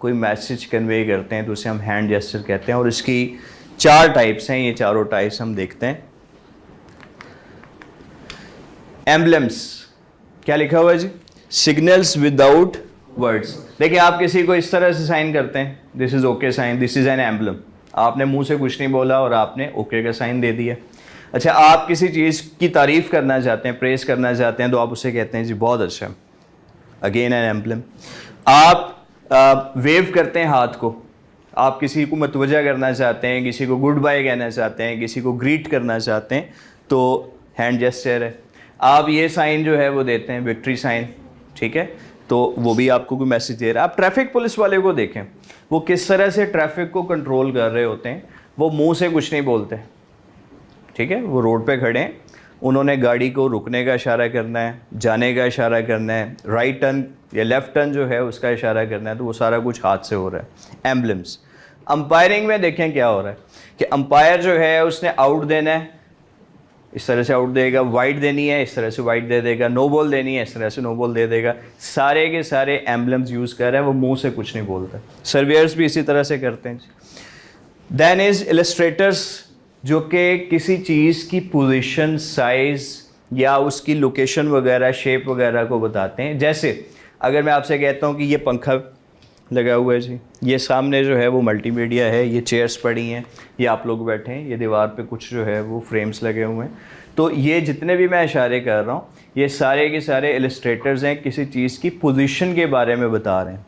कोई message convey करते हैं तो उसे हम हैंड जेस्चर कहते हैं, और इसकी 4 टाइप्स हैं। ये चारों टाइप्स हम देखते हैं। एम्बलम्स, क्या लिखा हुआ है जी? Signals without words. देखिए आप किसी को इस तरह से साइन करते हैं, this is okay sign, this is an emblem. आपने मुंह से कुछ नहीं बोला और आपने ओके का साइन दे दिया। अच्छा, आप किसी चीज़ की तारीफ करना चाहते हैं, प्रेस करना चाहते हैं, तो आप उसे कहते हैं जी बहुत अच्छा, अगेन एन एम्बलम। आप वेव करते हैं हाथ को, आप किसी को मतवजा करना चाहते हैं, किसी को गुड बाय कहना चाहते हैं, किसी को ग्रीट करना चाहते हैं, तो हैंड जेस्चर है। आप ये साइन जो है वो देते हैं, विक्ट्री साइन, ठीक है, तो वो भी आपको कोई मैसेज दे रहा है। आप ट्रैफिक पुलिस वाले को देखें, वो किस तरह से ट्रैफिक को कंट्रोल कर रहे होते हैं। वो मुंह से कुछ नहीं बोलते, ठीक है, वो रोड पे खड़े हैं, उन्होंने गाड़ी को रुकने का इशारा करना है, जाने का इशारा करना है, राइट टर्न या लेफ़्ट टर्न जो है उसका इशारा करना है, तो वो सारा कुछ हाथ से हो रहा है। एम्बलम्स। अंपायरिंग में देखें क्या हो रहा है कि अंपायर जो है उसने आउट देना है, इस तरह से आउट देगा, वाइट देनी है इस तरह से वाइट दे देगा, नो बॉल देनी है इस तरह से नो बॉल दे देगा। सारे के सारे एम्बलम्स यूज़ कर रहे हैं, वो मुंह से कुछ नहीं बोलता। सर्वेयर्स भी इसी तरह से करते हैं। देन इज इलस्ट्रेटर्स, जो कि किसी चीज़ की पोजीशन, साइज़ या उसकी लोकेशन वगैरह, शेप वगैरह को बताते हैं। जैसे अगर मैं आपसे कहता हूँ कि ये पंखा लगा हुआ है जी, ये सामने जो है वो मल्टीमीडिया है, ये चेयर्स पड़ी हैं, ये आप लोग बैठे हैं, ये दीवार पे कुछ जो है वो फ्रेम्स लगे हुए हैं, तो ये जितने भी मैं इशारे कर रहा हूँ ये सारे के सारे इलस्ट्रेटर्स हैं, किसी चीज़ की पोजीशन के बारे में बता रहे हैं।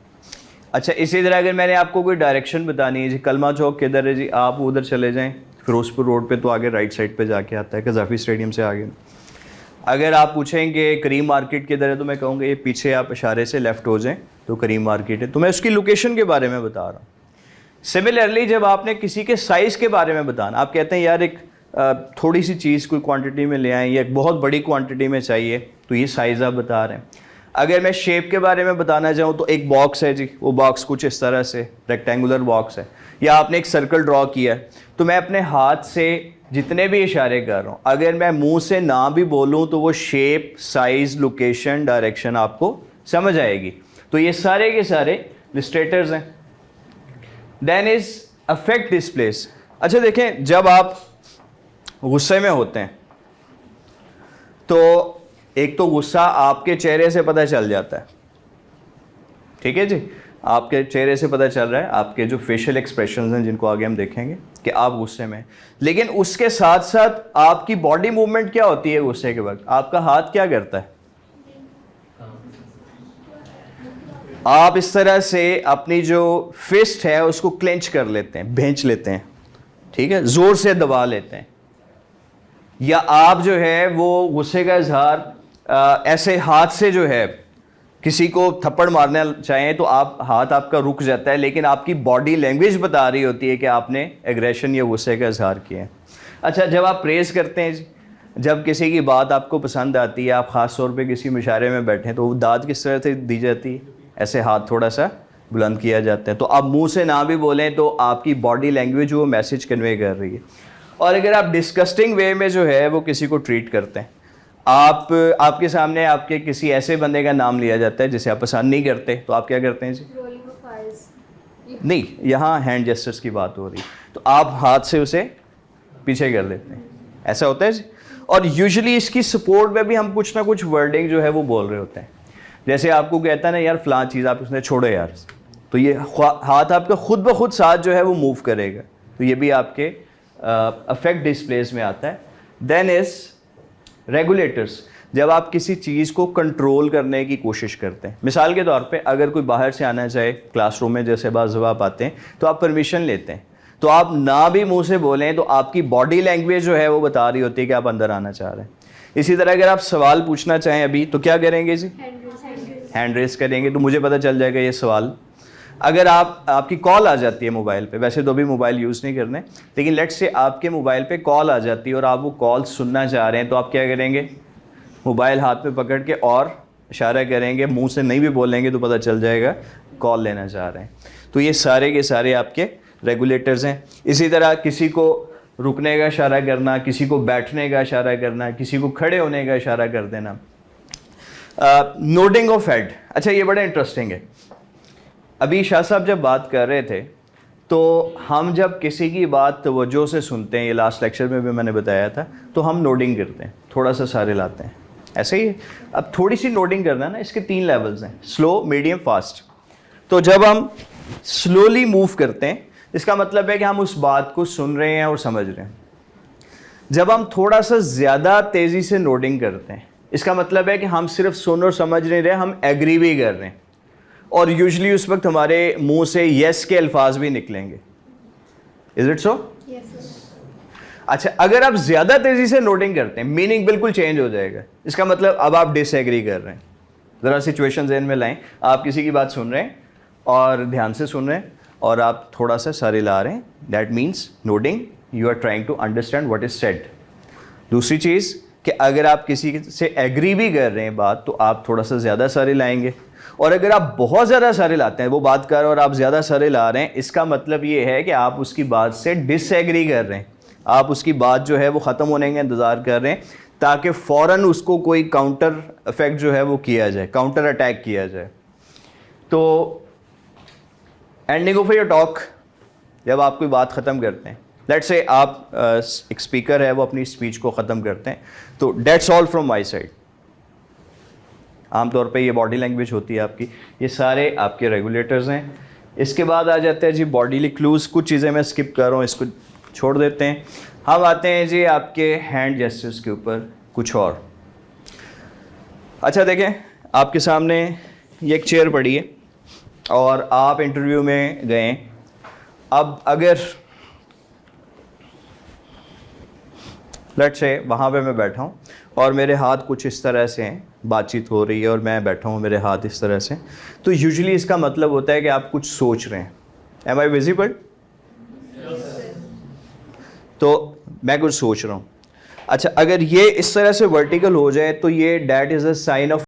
अच्छा, इसी तरह अगर मैंने आपको कोई डायरेक्शन बतानी है जी, कलमा चौक किधर है जी, आप उधर चले जाएँ फिरोजपुर रोड पे, तो आगे राइट साइड पे जाके आता है, कज़ाफ़ी स्टेडियम से आगे। अगर आप पूछेंगे करीम मार्केट किधर है, तो मैं कहूँगा ये पीछे आप इशारे से लेफ़्ट हो जाएं तो करीम मार्केट है, तो मैं उसकी लोकेशन के बारे में बता रहा हूँ। सिमिलरली जब आपने किसी के साइज़ के बारे में बताना, आप कहते हैं यार एक थोड़ी सी चीज़ कोई क्वांटिटी में ले आएँ या एक बहुत बड़ी क्वांटिटी में चाहिए, तो ये साइज़ आप बता रहे हैं। अगर मैं शेप के बारे में बताना चाहूँ तो एक बॉक्स है जी, वो बॉक्स कुछ इस तरह से रेक्टेंगुलर बॉक्स है, या आपने एक सर्कल ड्रॉ किया है, तो मैं अपने हाथ से जितने भी इशारे कर रहा हूँ, अगर मैं मुंह से ना भी बोलूँ तो वो शेप, साइज़, लोकेशन, डायरेक्शन आपको समझ आएगी। तो ये सारे के सारे इलस्ट्रेटर्स हैं। Then is affect displace. अच्छा देखें, जब आप गुस्से में होते हैं तो एक तो गुस्सा आपके चेहरे से पता चल जाता है, ठीक है जी, आपके चेहरे से पता चल रहा है, आपके जो फेशियल एक्सप्रेशंस हैं जिनको आगे हम देखेंगे कि आप गुस्से में हैं। लेकिन उसके साथ साथ आपकी बॉडी मूवमेंट क्या होती है गुस्से के वक्त? आपका हाथ क्या करता है? आप इस तरह से अपनी जो फिस्ट है उसको क्लेंच कर लेते हैं, भेंच लेते हैं, ठीक है, जोर से दबा लेते हैं। या आप जो है वो गुस्से का इजहार ऐसे हाथ से जो है किसी को थप्पड़ मारना चाहें तो आप हाथ आपका रुक जाता है, लेकिन आपकी बॉडी लैंग्वेज बता रही होती है कि आपने एग्रेशन या गुस्से का इजहार किया है। अच्छा, जब आप प्रेस करते हैं, जब किसी की बात आपको पसंद आती है, आप ख़ास तौर पे किसी मुशारे में बैठे तो वो दाद किस तरह से दी जाती है? ऐसे हाथ थोड़ा सा बुलंद किया जाता है। तो आप मुंह से ना भी बोलें तो आपकी बॉडी लैंग्वेज वो मैसेज कन्वे कर रही है। और अगर आप डिस्कस्टिंग वे में जो है वो किसी को ट्रीट करते हैं, आपके सामने आपके किसी ऐसे बंदे का नाम लिया जाता है जिसे आप पसंद नहीं करते, तो आप क्या करते हैं जी? नहीं, यहाँ हैंड जेस्चर्स की बात हो रही है, तो आप हाथ से उसे पीछे कर देते हैं, ऐसा होता है जी। और यूजुअली इसकी सपोर्ट में भी हम कुछ ना कुछ वर्डिंग जो है वो बोल रहे होते हैं। जैसे आपको कहता है ना यार फलां चीज़ आप उसने छोड़ो यार, तो ये हाथ आपका खुद ब खुद साथ जो है वो मूव करेगा, तो ये भी आपके अफेक्ट डिस्प्लेस में आता है। देन इज रेगुलेटर्स, जब आप किसी चीज़ को कंट्रोल करने की कोशिश करते हैं। मिसाल के तौर पे अगर कोई बाहर से आना चाहे क्लासरूम में, जैसे बाज़ दफ़ा आप आते हैं तो आप परमिशन लेते हैं, तो आप ना भी मुंह से बोलें तो आपकी बॉडी लैंग्वेज जो है वो बता रही होती है कि आप अंदर आना चाह रहे हैं। इसी तरह अगर आप सवाल पूछना चाहें अभी तो क्या करेंगे जी? हैंड रेस करेंगे, तो मुझे पता चल जाएगा ये सवाल। अगर आपकी कॉल आ जाती है मोबाइल पे, वैसे तो अभी मोबाइल यूज़ नहीं करने, लेकिन लेट्स से आपके मोबाइल पे कॉल आ जाती है और आप वो कॉल सुनना चाह रहे हैं, तो आप क्या करेंगे? मोबाइल हाथ में पकड़ के और इशारा करेंगे, मुंह से नहीं भी बोलेंगे तो पता चल जाएगा कॉल लेना चाह रहे हैं। तो ये सारे के सारे आपके रेगुलेटर्स हैं। इसी तरह किसी को रुकने का इशारा करना, किसी को बैठने का इशारा करना, किसी को खड़े होने का इशारा कर देना। नोडिंग ऑफ हेड, अच्छा ये बड़ा इंटरेस्टिंग है। अभी शाह साहब जब बात कर रहे थे तो हम जब किसी की बात तवज्जो से सुनते हैं, ये लास्ट लेक्चर में भी मैंने बताया था, तो हम नोडिंग करते हैं, थोड़ा सा सारे लाते हैं, ऐसे ही। अब थोड़ी सी नोडिंग करना है ना, इसके 3 लेवल्स हैं, स्लो, मीडियम, फास्ट। तो जब हम स्लोली मूव करते हैं इसका मतलब है कि हम उस बात को सुन रहे हैं और समझ रहे हैं। जब हम थोड़ा सा ज़्यादा तेज़ी से नोडिंग करते हैं इसका मतलब है कि हम सिर्फ सुन और समझ नहीं रहे, हम एग्री भी कर रहे हैं, और यूजुअली उस वक्त हमारे मुंह से यस के अल्फाज भी निकलेंगे। Is it so? अच्छा, अगर आप ज़्यादा तेज़ी से नोडिंग करते हैं मीनिंग बिल्कुल चेंज हो जाएगा। इसका मतलब अब आप डिसएग्री कर रहे हैं। ज़रा सिचुएशन ज़हन में लाएं, आप किसी की बात सुन रहे हैं और ध्यान से सुन रहे हैं और आप थोड़ा सा सर हिला रहे हैं, that means nodding, you are trying to understand what is said. दूसरी चीज़ कि अगर आप किसी से एग्री भी कर रहे हैं बात, तो आप थोड़ा सा ज़्यादा सर हिलाएंगे, और अगर आप बहुत ज़्यादा सर हिलाते हैं, वो बात कर रहे हैं और आप ज़्यादा सर हिला रहे हैं, इसका मतलब ये है कि आप उसकी बात से डिसएग्री कर रहे हैं, आप उसकी बात जो है वो ख़त्म होने का इंतज़ार कर रहे हैं ताकि फ़ौरन उसको कोई काउंटर इफेक्ट जो है वो किया जाए, काउंटर अटैक किया जाए। तो एंडिंग ऑफ योर टॉक, जब आप कोई बात ख़त्म करते हैं, लेट्स से आप एक स्पीकर है वो अपनी स्पीच को ख़त्म करते हैं, तो that's all from my side. आमतौर पे ये बॉडी लैंग्वेज होती है आपकी, ये सारे आपके रेगुलेटर्स हैं। इसके बाद आ जाते हैं जी बॉडीली क्लूज़, कुछ चीज़ें मैं स्किप कर रहा हूँ, इसको छोड़ देते हैं। हम आते हैं जी आपके हैंड जेस्चर्स के ऊपर, कुछ और। अच्छा देखें, आपके सामने ये एक चेयर पड़ी है और आप इंटरव्यू में गए। अब अगर लेट्स से वहाँ पे मैं बैठा हूँ और मेरे हाथ कुछ इस तरह से हैं, बातचीत हो रही है और मैं बैठा हूँ, मेरे हाथ इस तरह से, तो यूजुअली इसका मतलब होता है कि आप कुछ सोच रहे हैं। Am I visible? तो मैं कुछ सोच रहा हूँ। अच्छा, अगर ये इस तरह से वर्टिकल हो जाए तो ये that is a sign of